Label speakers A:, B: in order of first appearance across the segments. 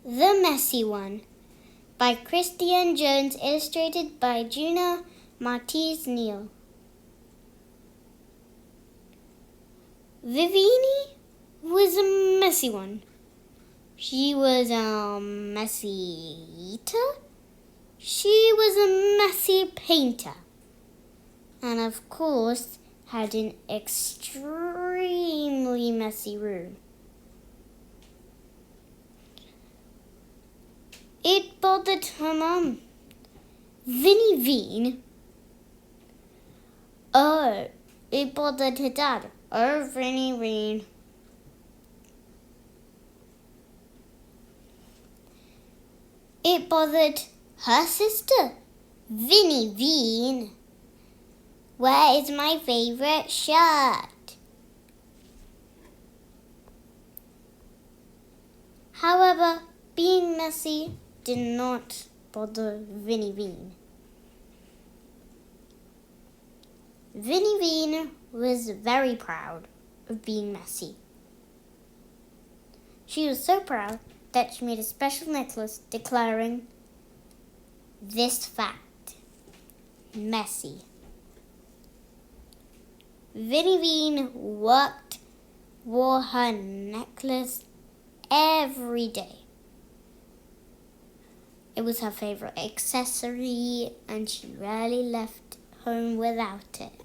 A: The Messy One by Christianne Jones, illustrated by Juana Martinez-Neal. Vivienne was a messy one. She was a messy eater. She was a messy painter. And of course, had an extremely messy room. It bothered her mum, Vivienne. Oh, it bothered her dad. Oh, Vivienne. It bothered her sister, Vivienne. Where is my favorite shirt? However, being messy did not bother Vivienne. Vivienne was very proud of being messy. She was so proud that she made a special necklace declaring this fact: messy. Vivienne wore her necklace every day. It was her favorite accessory, and she rarely left home without it.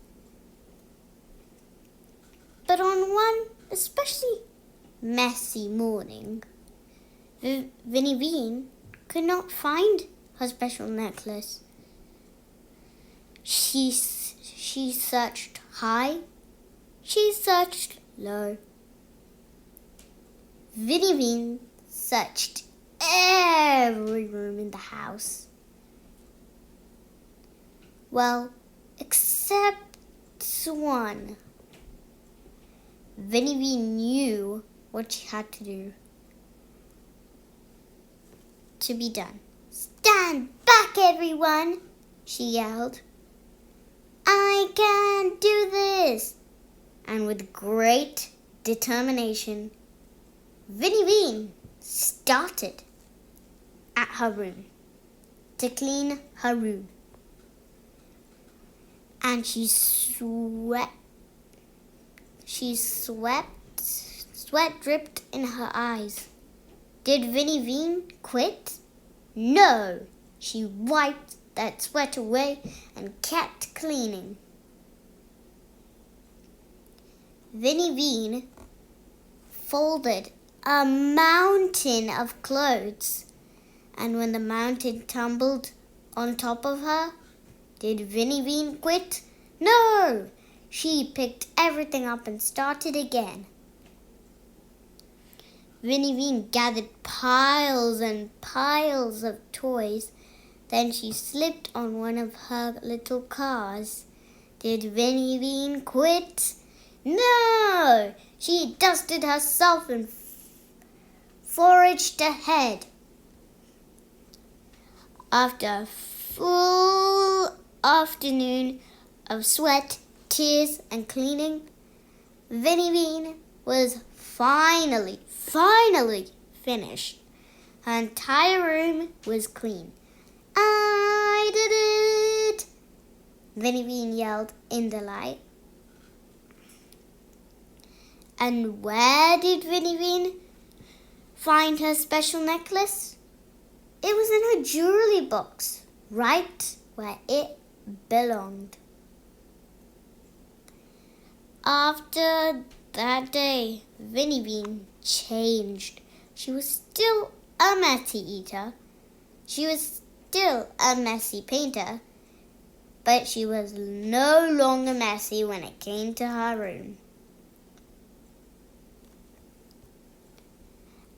A: But on one especially messy morning, Vivienne could not find her special necklace. She searched high, she searched low. Vivienne searched every room in the house. Well, except one. Vivienne knew what she had to do to be done. "Stand back, everyone!" she yelled. "I can do this!" And with great determination, Vivienne started at her room to clean her room. And she sweat dripped in her eyes. Did Vivienne quit? No, she wiped that sweat away and kept cleaning. Vivienne folded a mountain of clothes, and when the mountain tumbled on top of her, did Vivienne quit? No, she picked everything up and started again. Vivienne gathered piles and piles of toys. Then she slipped on one of her little cars. Did Vivienne quit? No! She dusted herself and foraged ahead. After a full afternoon of sweat, tears, and cleaning, Vivienne was finally finished. Her entire room was clean. "I did it!" Vivienne yelled in delight. And where did Vivienne find her special necklace? It was in her jewelry box, right where it belonged. After that day, Vivienne changed. She was still a messy eater. She was still a messy painter. But she was no longer messy when it came to her room.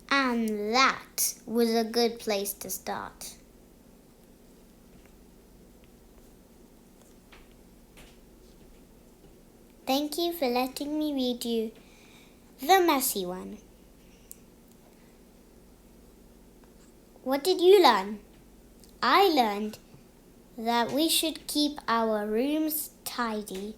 A: And that was a good place to start. Thank you for letting me read you The Messy One. What did you learn? I learned that we should keep our rooms tidy